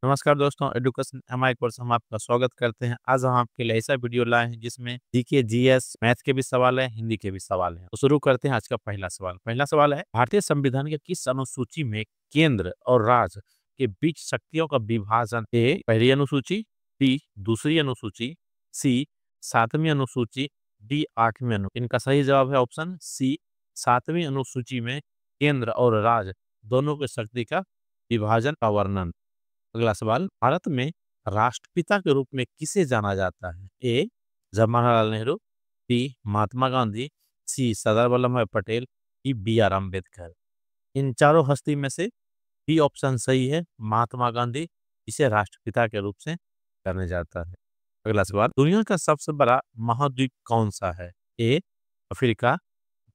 नमस्कार दोस्तों, education MI course हम आपका स्वागत करते हैं। आज हम आपके लिए ऐसा वीडियो लाए हैं जिसमें जीके, जीएस, मैथ के भी सवाल हैं, हिंदी के भी सवाल हैं। तो शुरू करते हैं आज का पहला सवाल। पहला सवाल है, भारतीय संविधान के किस अनुसूची में केंद्र और राज्य के बीच शक्तियों का विभाजन? ए पहली अनुसूची, बी दूसरी अनुसूची, सी सातवीं अनुसूची, डी आठवीं अनुसूची। इनका सही जवाब है ऑप्शन सी, सातवीं अनुसूची में केंद्र और राज्य दोनों की शक्ति का विभाजन का वर्णन। अगला सवाल, भारत में राष्ट्रपिता के रूप में किसे जाना जाता है? A Jawaharlal Nehru, B Mahatma Gandhi, C Sardar Vallabh Bhai Patel, D B R Ambedkar. इन चारों हस्ती में से बी ऑप्शन सही है, महात्मा गांधी इसे राष्ट्रपिता के रूप से जाना जाता है। अगला सवाल, दुनिया का सबसे बड़ा महाद्वीप कौन सा है? A Africa,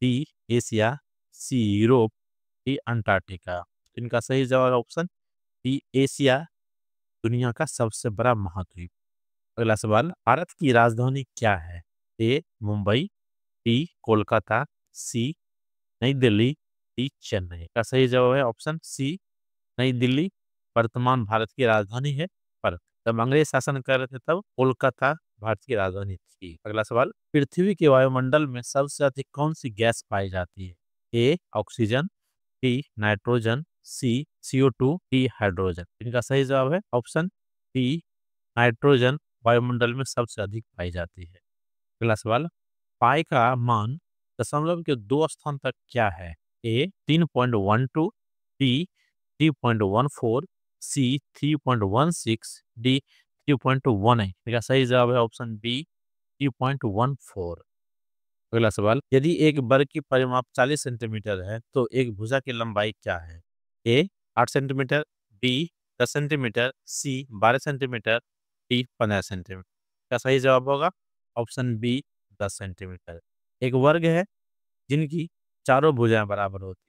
B Asia, C Europe, D Antarctica. इनका सही जवाब ऑप्शन बी एशिया दुनिया का सबसे बड़ा महाद्वीप। अगला सवाल, भारत की राजधानी क्या है? ए मुंबई, बी कोलकाता, सी नई दिल्ली, डी चेन्नई। का सही जवाब है ऑप्शन सी, नई दिल्ली वर्तमान भारत की राजधानी है, पर जब अंग्रेज शासन कर रहे थे तब कोलकाता भारत की राजधानी थी। अगला सवाल, पृथ्वी के वायुमंडल में सबसे अधिक कौन सी गैस पाई जाती है? A oxygen, B nitrogen, C CO2, D hydrogen. इनका सही जवाब है ऑप्शन बी नाइट्रोजन वायुमंडल में सबसे अधिक पाई जाती है। अगला सवाल, पाई का मान दशमलव के दो स्थान तक क्या है? ए 3.12, बी 3.14, सी 3.16, डी 3.18। इसका सही जवाब है ऑप्शन बी 3.14। अगला सवाल, यदि एक वर्ग की परिमाप 40 सेंटीमीटर है तो एक भुजा की लंबाई क्या है? ए 8 सेंटीमीटर, बी 10 सेंटीमीटर, सी 12 सेंटीमीटर, डी 15 सेंटीमीटर। का सही जवाब होगा ऑप्शन बी 10 सेंटीमीटर। एक वर्ग है जिनकी चारों भुजाएं बराबर होती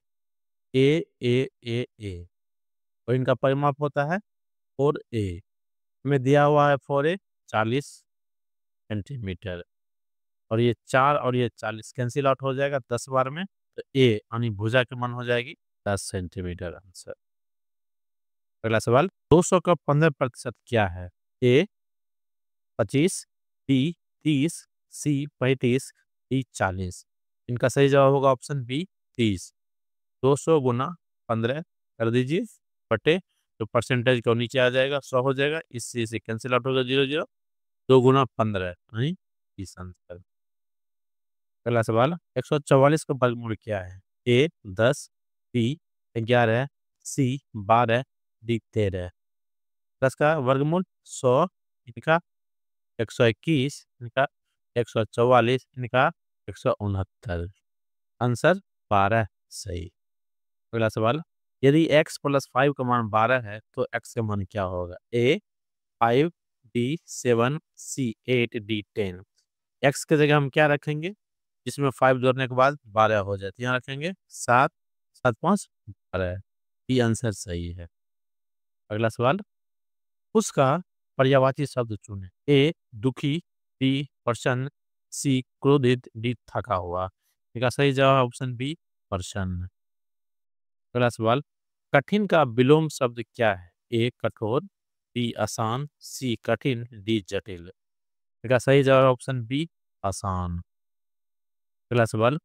ए और इनका परिमाप होता है 4a। में दिया हुआ है 4a 40 सेंटीमीटर, और ये 4 और ये 40 कैंसिल आउट हो जाएगा 10 बार में, तो ए यानी भुजा की मान हो जाएगी 10 सेंटीमीटर आंसर। अगला सवाल, 200 का 15% क्या है? ए 25, बी 30, सी 35, डी 40। इनका सही जवाब होगा ऑप्शन बी 30। 200 गुना 15 कर दीजिए बटे, तो परसेंटेज को नीचे आ जाएगा 100 हो जाएगा, इससे से कैंसिल आउट होगा 0 0, 2 गुना 15 यानी 30 आंसर। अगला सवाल, 144 का वर्गमूल क्या है? ए 10, बी 11, सी 12, डी 13। 10 का वर्गमूल 100, इनका 121, इनका 144, इनका 169। आंसर 12 सही। अगला सवाल, यदि x + 5 का मान 12 है तो x का मान क्या होगा? ए 5, बी 7, सी 8, डी 10। x की जगह हम क्या रखेंगे जिसमें 5 जोड़ने के बाद 12 हो जाए? यहाँ रखेंगे 7, 7 5 12। ये आंसर सही है। अगला सवाल, उसका पर्यायवाची शब्द चुने। ए दुखी, बी प्रसन्न, सी क्रोधित, डी थका हुआ। इसका सही जवाब ऑप्शन बी प्रसन्न। अगला सवाल, कठिन का विलोम शब्द क्या है? ए कठोर, बी आसान, सी कठिन, डी जटिल। इसका सही जवाब ऑप्शन बी आसान। अगला सवाल,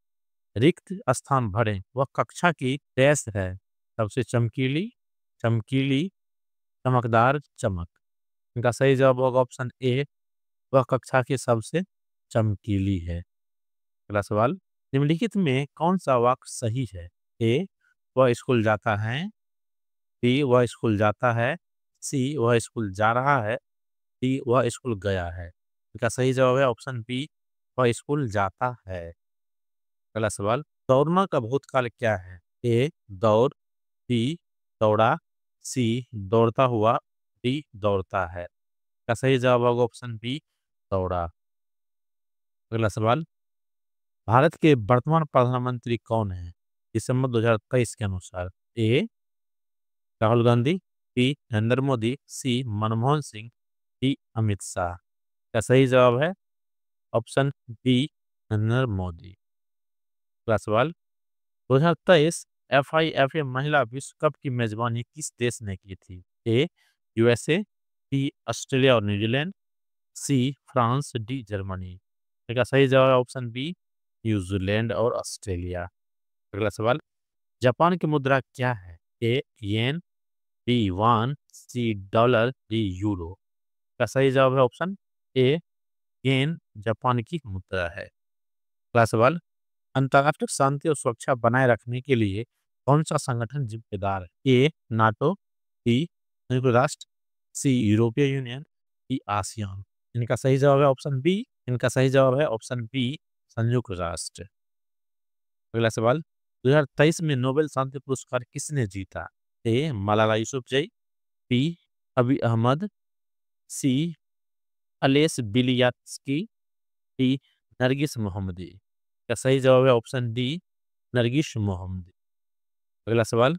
रिक्त स्थान भरें, वह कक्षा की डैश है? सबसे चमकीली, चमकीली, चमकदार, चमक। इनका सही जवाब होगा ऑप्शन ए, वह कक्षा की सबसे चमकीली है। अगला सवाल, निम्नलिखित में कौन सा वाक्य सही है? ए वह स्कूल जाता है, बी वह स्कूल जाता है, सी वह स्कूल जा रहा है, डी वह स्कूल गया है। इनका सही जवाब है ऑप्शन बी, वह स्कूल जाता है। अगला सवाल, दौड़ना का भूतकाल क्या है? ए दौड़, बी दौड़ा, सी दौड़ता हुआ, डी दौड़ता है। का सही जवाब होगा ऑप्शन बी दौड़ा। अगला सवाल, भारत के वर्तमान प्रधानमंत्री कौन है दिसंबर 2023 के अनुसार? ए राहुल गांधी, बी नरेंद्र मोदी, सी मनमोहन सिंह, डी अमित शाह। का सही जवाब है ऑप्शन बी नरेंद्र मोदी। अगला सवाल, 2023 FIFA महिला विश्व कप की मेजबानी किस देश ने की थी? ए यूएसए, बी ऑस्ट्रेलिया और New Zealand, C France, D Germany. इसका सही जवाब है ऑप्शन बी, न्यूजीलैंड और ऑस्ट्रेलिया। अगला सवाल, जापान की मुद्रा क्या है? A yen, B won, C dollar, D euro. का सही जवाब है ऑप्शन ए, येन जापान की मुद्रा है। अगला सवाल, अंतर्राष्ट्रीय शांति और सुरक्षा बनाए रखने के लिए कौन सा संगठन जिम्मेदार है? ए नाटो, बी संयुक्त राष्ट्र, सी यूरोपीय यूनियन, डी आसियान। इनका सही जवाब है ऑप्शन बी, इनका सही जवाब है ऑप्शन बी, संयुक्त राष्ट्र। अगला सवाल, 2023 में नोबेल शांति पुरस्कार किसने जीता? ए मलाला यूसुफजई, बी अबी अहमद, सी अलेस बिलियात्स्की, डी नरगिस मोहम्मदी। का सही जवाब है ऑप्शन डी, नरगिस मोहम्मदी। अगला सवाल,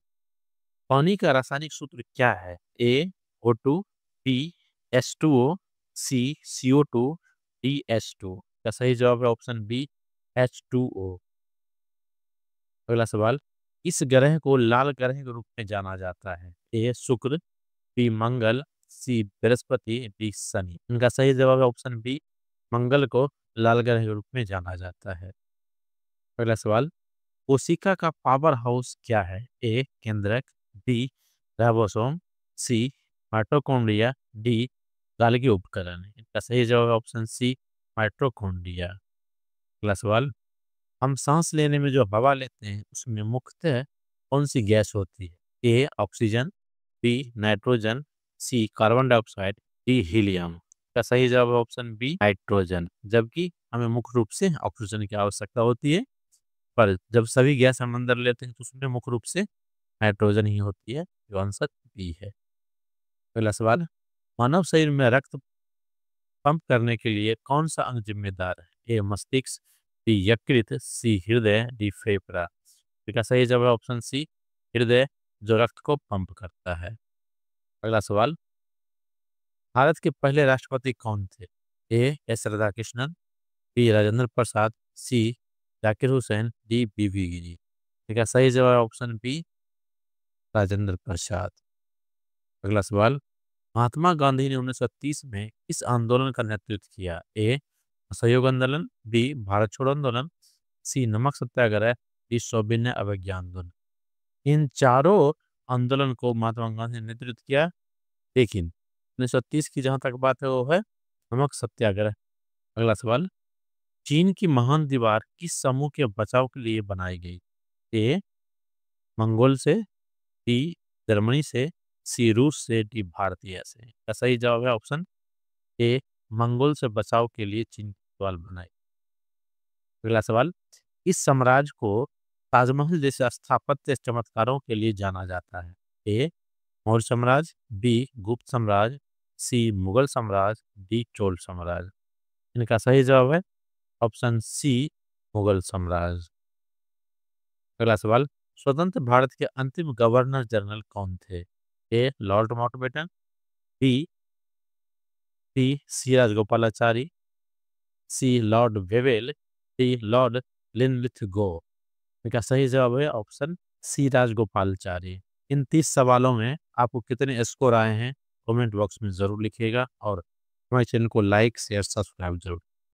पानी का रासायनिक सूत्र क्या है? ए O2, बी H2O, सी CO2, डी H2। का सही जवाब है ऑप्शन बी, H2O। अगला सवाल, इस ग्रह को लाल ग्रह के रूप में जाना जाता है? ए शुक्र, बी मंगल, सी बृहस्पति, डी शनि। इनका सही जवाब है ऑप्शन बी, मंगल को लाल ग्रह के रूप में जाना जाता है। अगला सवाल, कोशिका का पावर हाउस क्या है? ए केंद्रक, बी राइबोसोम, सी माइटोकॉन्ड्रिया, डी गाल्गी उपकरण। इनका सही जवाब है ऑप्शन सी, माइटोकॉन्ड्रिया। अगला सवाल, हम सांस लेने में जो हवा लेते हैं उसमें मुख्यतः कौन सी गैस होती है? A oxygen, B nitrogen, C carbon dioxide, D helium. का सही जवाब है ऑप्शन बी, नाइट्रोजन। जबकि हमें मुख्य रूप से ऑक्सीजन की आवश्यकता होती है, पर जब सभी गैस हम अंदर लेते हैं तो उसमें मुख्य रूप से नाइट्रोजन ही होती है। जो आंसर बी है। अगला सवाल, मानव शरीर में रक्त पंप करने के लिए कौन सा अंग जिम्मेदार है? ए मस्तिष्क, बी यकृत, सी हृदय, डी फेफड़ा। इसका सही जवाब है ऑप्शन सी, हृदय, जो रक्त को पंप करता है। अगला सवाल, भारत के पहले राष्ट्रपति कौन थे? A S Radhakrishnan, B Rajendra Prasad, C Zakir Hussain, D V V Giri. इसका सही जवाब है ऑप्शन बी, राजेंद्र प्रसाद। अगला सवाल, महात्मा गांधी ने 1930 में इस आंदोलन का नेतृत्व किया? ए असहयोग आंदोलन, बी भारत छोड़ो आंदोलन, सी नमक सत्याग्रह, डी सविनय अवज्ञा आंदोलन। इन चारों आंदोलन को महात्मा गांधी ने नेतृत्व किया, लेकिन 1930 की जहां तक बात है वो है नमक सत्याग्रह। अगला सवाल, चीन की महान दीवार किस समूह के बचाव के लिए बनाई गई? ए मंगोल से, बी जर्मनी से, सी रूस से, डी भारतीय से। का सही जवाब है ऑप्शन ए, मंगोल से बचाव के लिए चीन की दीवार बनाई। अगला सवाल, इस साम्राज्य को ताजमहल जैसे स्थापत्य चमत्कारों के लिए जाना जाता है? ए मौर्य साम्राज्य, बी गुप्त साम्राज्य, सी मुगल साम्राज्य, डी चोल साम्राज्य। इनका सही जवाब है ऑप्शन सी, मुगल साम्राज्य। अगला सवाल, स्वतंत्र भारत के अंतिम गवर्नर जनरल कौन थे? A Lord Mountbatten, B C C Rajagopalachari, C Lord Wavell, D Lord Linlithgow. इनका सही जवाब है ऑप्शन सी, राजगोपालाचारी। इन 30 सवालों में आपको कितने स्कोर आए हैं कमेंट बॉक्स में जरूर लिखिएगा और हमारे चैनल को लाइक शेयर सब्सक्राइब जरूर